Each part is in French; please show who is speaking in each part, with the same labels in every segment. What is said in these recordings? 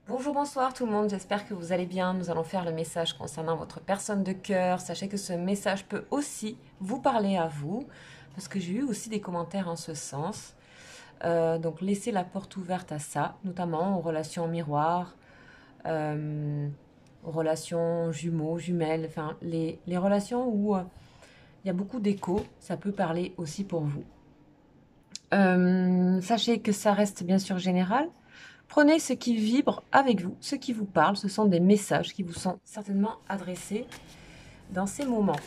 Speaker 1: Bonjour, bonsoir tout le monde, j'espère que vous allez bien. Nous allons faire le message concernant votre personne de cœur. Sachez que ce message peut aussi vous parler à vous, parce que j'ai eu aussi des commentaires en ce sens. Donc laissez la porte ouverte à ça, notamment aux relations miroirs, aux relations jumeaux, jumelles, enfin les relations où il y a beaucoup d'écho, ça peut parler aussi pour vous. Sachez que ça reste bien sûr général. Prenez ce qui vibre avec vous, ce qui vous parle. Ce sont des messages qui vous sont certainement adressés dans ces moments.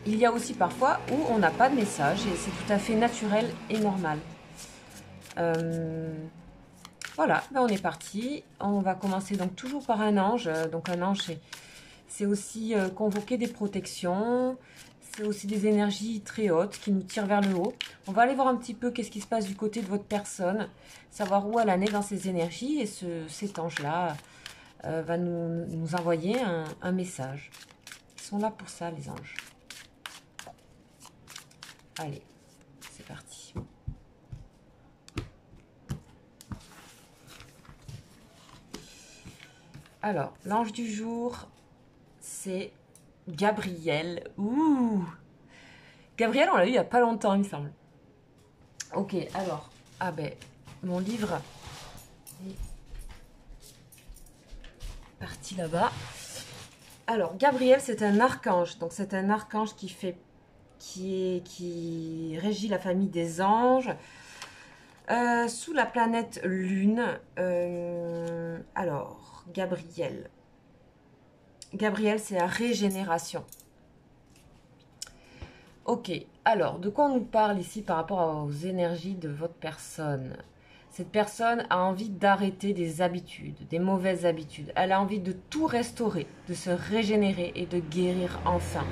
Speaker 1: Il y a aussi parfois où on n'a pas de message et c'est tout à fait naturel et normal. Voilà, ben on est parti. On va commencer donc toujours par un ange. Donc un ange, c'est aussi convoquer des protections. C'est aussi des énergies très hautes qui nous tirent vers le haut. On va aller voir un petit peu qu'est-ce qui se passe du côté de votre personne, savoir où elle en est dans ses énergies. Et cet ange-là va nous envoyer un message. Ils sont là pour ça, les anges. Allez, c'est parti. Alors, l'ange du jour, c'est Gabriel. Ouh! Gabriel, on l'a eu il n'y a pas longtemps, il me semble. Ok, alors, ah ben, mon livre est parti là-bas. Alors, Gabriel, c'est un archange. Donc, c'est un archange qui régit la famille des anges. Sous la planète Lune. Alors, Gabriel. Gabriel, c'est la régénération. Ok, alors, de quoi on nous parle ici par rapport aux énergies de votre personne? Cette personne a envie d'arrêter des habitudes, des mauvaises habitudes. Elle a envie de tout restaurer, de se régénérer et de guérir enfin.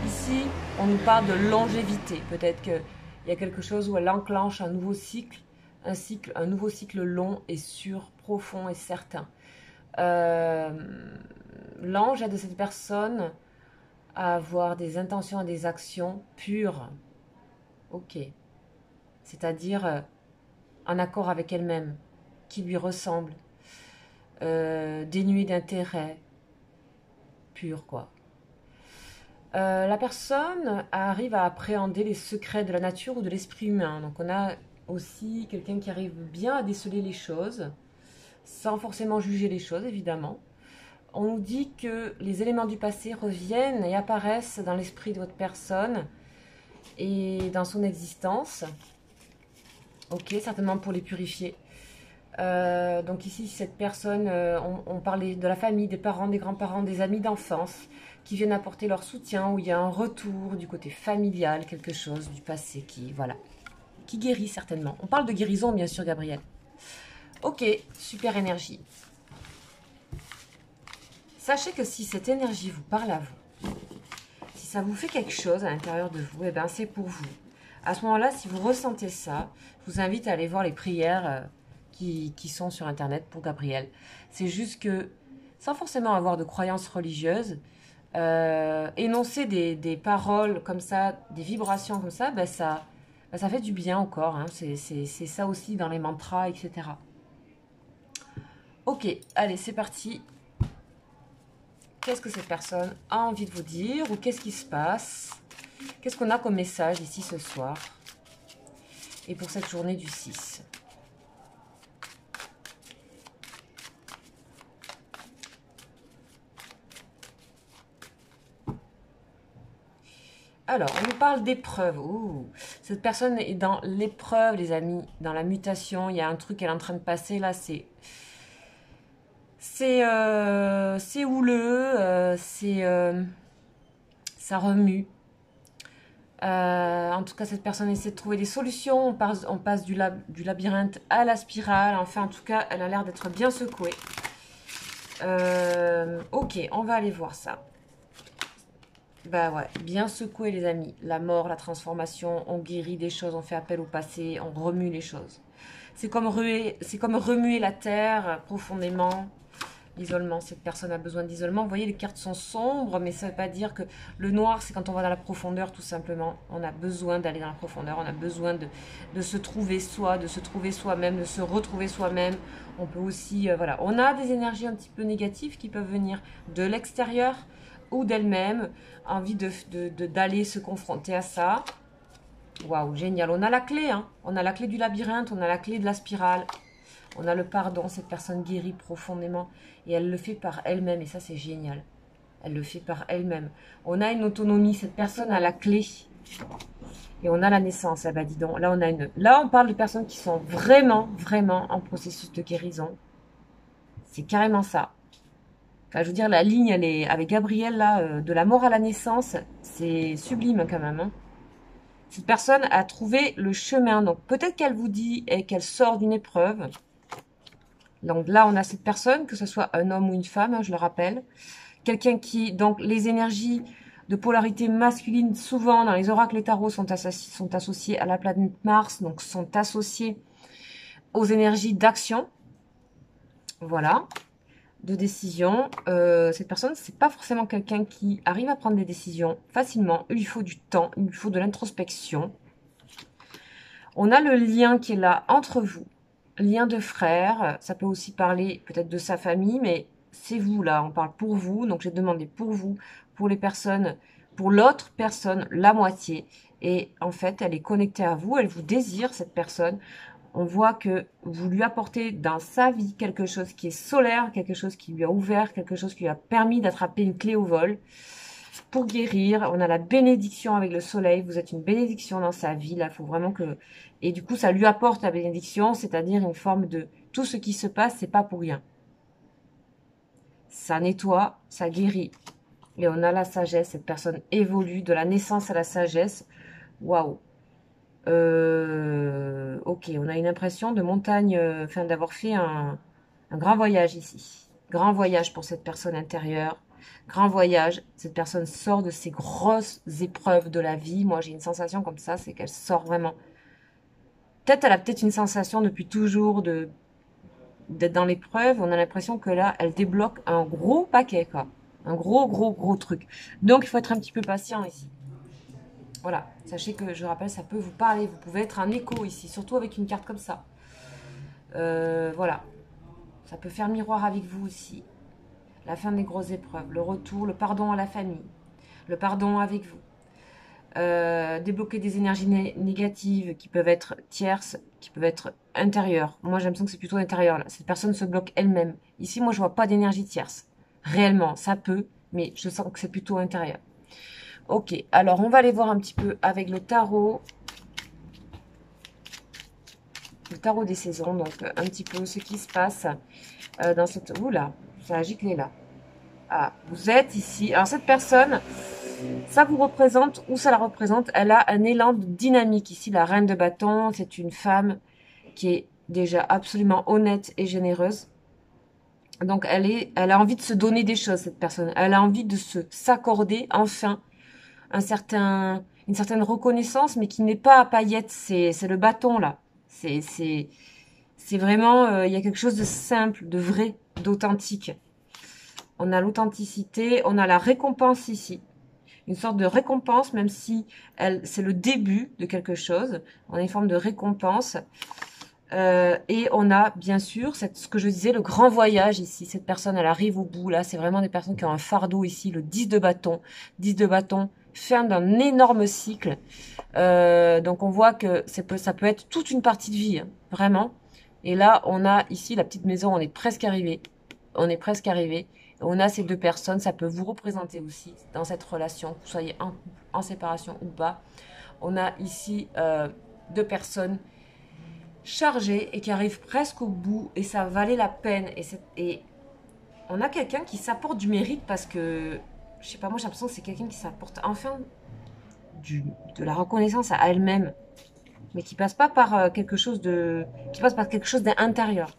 Speaker 1: Ici, on nous parle de longévité. Peut-être qu'il y a quelque chose où elle enclenche un nouveau cycle, un nouveau cycle long et sûr, profond et certain. L'ange aide cette personne à avoir des intentions et des actions pures. Ok. C'est-à-dire en accord avec elle-même, qui lui ressemble, dénuée d'intérêt, pur quoi. La personne arrive à appréhender les secrets de la nature ou de l'esprit humain. Donc on a aussi quelqu'un qui arrive bien à déceler les choses, sans forcément juger les choses évidemment. On nous dit que les éléments du passé reviennent et apparaissent dans l'esprit de votre personne et dans son existence. Ok, certainement pour les purifier. Donc ici, cette personne, on parlait de la famille, des parents, des grands-parents, des amis d'enfance qui viennent apporter leur soutien, où il y a un retour du côté familial, quelque chose du passé voilà, qui guérit certainement. On parle de guérison, bien sûr, Gabriel. Ok, super énergie. Sachez que si cette énergie vous parle à vous, si ça vous fait quelque chose à l'intérieur de vous, eh ben c'est pour vous. À ce moment-là, si vous ressentez ça, je vous invite à aller voir les prières qui sont sur Internet pour Gabriel. C'est juste que, sans forcément avoir de croyances religieuses, énoncer des paroles comme ça, des vibrations comme ça, ça fait du bien au corps. Hein. C'est ça aussi dans les mantras, etc. Ok, allez, c'est parti. Qu'est-ce que cette personne a envie de vous dire ou qu'est-ce qui se passe? Qu'est-ce qu'on a comme message ici ce soir? Et pour cette journée du 6. Alors, on nous parle d'épreuve. Cette personne est dans l'épreuve, les amis, dans la mutation. Il y a un truc qu'elle est en train de passer là, c'est houleux, ça remue. En tout cas, cette personne essaie de trouver des solutions. On passe du labyrinthe à la spirale. Enfin, en tout cas, elle a l'air d'être bien secouée. Ok, on va aller voir ça. Bah ouais, bien secouée les amis. La mort, la transformation, on guérit des choses, on fait appel au passé, on remue les choses. C'est comme remuer la terre profondément. L'isolement, cette personne a besoin d'isolement. Vous voyez, les cartes sont sombres, mais ça ne veut pas dire que le noir, c'est quand on va dans la profondeur, tout simplement. On a besoin d'aller dans la profondeur, on a besoin de se trouver soi, de se trouver soi-même, de se retrouver soi-même. On peut aussi, voilà, on a des énergies un petit peu négatives qui peuvent venir de l'extérieur ou d'elle-même, envie d'aller se confronter à ça. Waouh, génial. On a la clé, hein. On a la clé du labyrinthe, on a la clé de la spirale. On a le pardon, cette personne guérit profondément et elle le fait par elle-même et ça c'est génial. Elle le fait par elle-même. On a une autonomie, cette personne a la clé. Et on a la naissance, ah bah dis donc, là on parle de personnes qui sont vraiment, vraiment en processus de guérison. C'est carrément ça. Enfin, je veux dire, la ligne, elle est avec Gabriel là, de la mort à la naissance, c'est sublime quand même, hein. Cette personne a trouvé le chemin, donc peut-être qu'elle vous dit et qu'elle sort d'une épreuve. Donc là, on a cette personne, que ce soit un homme ou une femme, hein, je le rappelle. Quelqu'un qui, donc les énergies de polarité masculine, souvent dans les oracles et tarots, sont associées à la planète Mars, donc sont associées aux énergies d'action. Voilà, de décision. Cette personne, c'est pas forcément quelqu'un qui arrive à prendre des décisions facilement. Il lui faut du temps, il lui faut de l'introspection. On a le lien qui est là entre vous. Lien de frère, ça peut aussi parler peut-être de sa famille, mais c'est vous là, on parle pour vous, donc j'ai demandé pour vous, pour les personnes, pour l'autre personne, la moitié, et en fait elle est connectée à vous, elle vous désire cette personne, on voit que vous lui apportez dans sa vie quelque chose qui est solaire, quelque chose qui lui a ouvert, quelque chose qui lui a permis d'attraper une clé au vol, pour guérir. On a la bénédiction avec le soleil. Vous êtes une bénédiction dans sa vie. Là, il faut vraiment que... Et du coup, ça lui apporte la bénédiction, c'est-à-dire une forme de... Tout ce qui se passe, c'est pas pour rien. Ça nettoie, ça guérit. Et on a la sagesse. Cette personne évolue de la naissance à la sagesse. Waouh. Ok, on a une impression de montagne, enfin d'avoir fait un grand voyage ici. Grand voyage pour cette personne intérieure. Grand voyage. Cette personne sort de ces grosses épreuves de la vie. Moi, j'ai une sensation comme ça, c'est qu'elle sort vraiment. Peut-être, elle a peut-être une sensation depuis toujours d'être dans l'épreuve. On a l'impression que là, elle débloque un gros paquet, quoi. Un gros truc. Donc, il faut être un petit peu patient ici. Voilà, sachez que, je rappelle, ça peut vous parler. Vous pouvez être un écho ici, surtout avec une carte comme ça. Voilà. Ça peut faire miroir avec vous aussi. La fin des grosses épreuves, le retour, le pardon à la famille, le pardon avec vous. Débloquer des énergies négatives qui peuvent être tierces, qui peuvent être intérieures. Moi, j'ai l'impression que c'est plutôt intérieur. Là. Cette personne se bloque elle-même. Ici, moi, je vois pas d'énergie tierce. Réellement, ça peut, mais je sens que c'est plutôt intérieur. Ok, alors on va aller voir un petit peu avec le tarot. Le tarot des saisons, donc un petit peu ce qui se passe dans cette... Oula, ça a giclé là. Ah, vous êtes ici. Alors cette personne, ça vous représente, ou ça la représente, elle a un élan de dynamique. Ici, la reine de bâton, c'est une femme qui est déjà absolument honnête et généreuse. Donc elle a envie de se donner des choses, cette personne. Elle a envie de s'accorder enfin une certaine reconnaissance, mais qui n'est pas à paillettes. C'est le bâton là. C'est vraiment, il y a quelque chose de simple, de vrai, d'authentique. On a l'authenticité, on a la récompense ici. Une sorte de récompense, même si c'est le début de quelque chose. On a une forme de récompense. Et on a, bien sûr, ce que je disais, le grand voyage ici. Cette personne, elle arrive au bout. Là, c'est vraiment des personnes qui ont un fardeau ici. Le 10 de bâton. 10 de bâton, fin d'un énorme cycle. Donc, on voit que ça peut être toute une partie de vie, hein, vraiment. Et là, on a ici la petite maison. On est presque arrivé. On est presque arrivé. On a ces deux personnes, ça peut vous représenter aussi dans cette relation, que vous soyez en séparation ou pas. On a ici deux personnes chargées et qui arrivent presque au bout et ça valait la peine. Et on a quelqu'un qui s'apporte du mérite parce que, je sais pas, moi j'ai l'impression que c'est quelqu'un qui s'apporte enfin de la reconnaissance à elle-même, mais qui passe pas par quelque chose d'intérieur.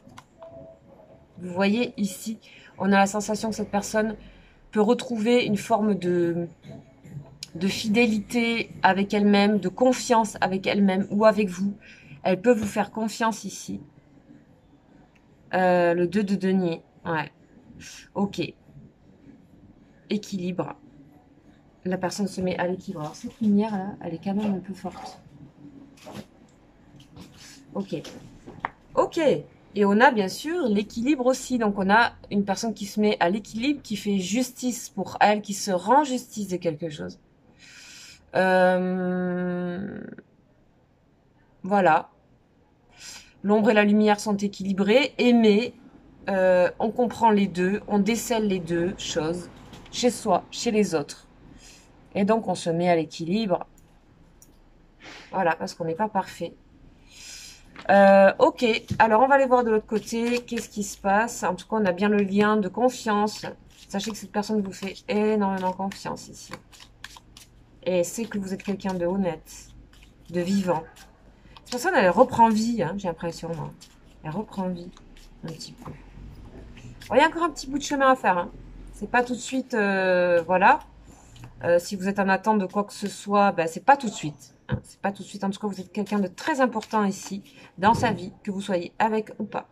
Speaker 1: Vous voyez ici, on a la sensation que cette personne peut retrouver une forme de fidélité avec elle-même, de confiance avec elle-même ou avec vous. Elle peut vous faire confiance ici. Le 2 de denier. Ouais. Ok. Équilibre. La personne se met à l'équilibre. Alors cette lumière là, elle est quand même un peu forte. Ok. Ok. Et on a bien sûr l'équilibre aussi. Donc on a une personne qui se met à l'équilibre, qui fait justice pour elle, qui se rend justice de quelque chose. Voilà. L'ombre et la lumière sont équilibrées, aimées. On comprend les deux, on décèle les deux choses, chez soi, chez les autres. Et donc on se met à l'équilibre. Voilà, parce qu'on n'est pas parfait. Ok, alors on va aller voir de l'autre côté. Qu'est-ce qui se passe? En tout cas, on a bien le lien de confiance. Sachez que cette personne vous fait énormément confiance ici. Et c'est que vous êtes quelqu'un de honnête, de vivant. Cette personne, elle reprend vie, hein, j'ai l'impression, moi. Elle reprend vie, un petit peu. Alors, il y a encore un petit bout de chemin à faire. Hein. C'est pas tout de suite, voilà. Si vous êtes en attente de quoi que ce soit, ben, c'est pas tout de suite. Hein. C'est pas tout de suite. En tout cas, vous êtes quelqu'un de très important ici, dans sa vie, que vous soyez avec ou pas.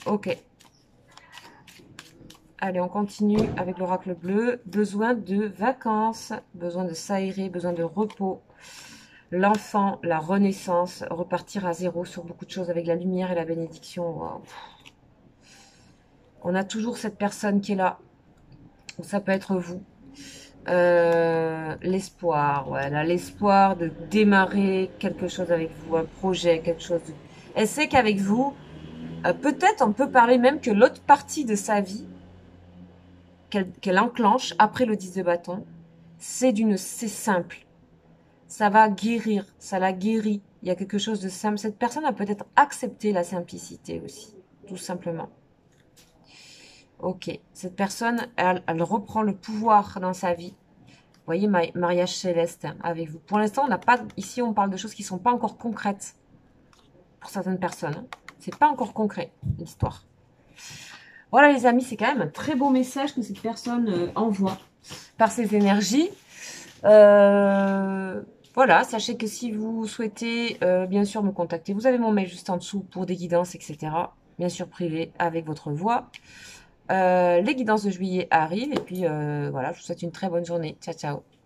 Speaker 1: Ok. Allez, on continue avec l'oracle bleu. Besoin de vacances, besoin de s'aérer, besoin de repos. L'enfant, la renaissance, repartir à zéro sur beaucoup de choses avec la lumière et la bénédiction. Wow. On a toujours cette personne qui est là. Ça peut être vous. L'espoir, voilà, l'espoir de démarrer quelque chose avec vous, un projet, quelque chose. Elle sait qu'avec vous, peut-être on peut parler même que l'autre partie de sa vie qu'elle enclenche après le 10 de bâton, c'est simple. Ça va guérir, ça la guérit. Il y a quelque chose de simple. Cette personne a peut-être accepté la simplicité aussi, tout simplement. Ok, cette personne, elle reprend le pouvoir dans sa vie. Vous voyez, mariage céleste avec vous. Pour l'instant, on n'a pas. Ici, on parle de choses qui ne sont pas encore concrètes pour certaines personnes. C'est pas encore concret, l'histoire. Voilà, les amis, c'est quand même un très beau message que cette personne envoie par ses énergies. Voilà, sachez que si vous souhaitez, bien sûr, me contacter, vous avez mon mail juste en dessous pour des guidances, etc. Bien sûr, privé avec votre voix. Les guidances de juillet arrivent et puis voilà, je vous souhaite une très bonne journée. Ciao, ciao.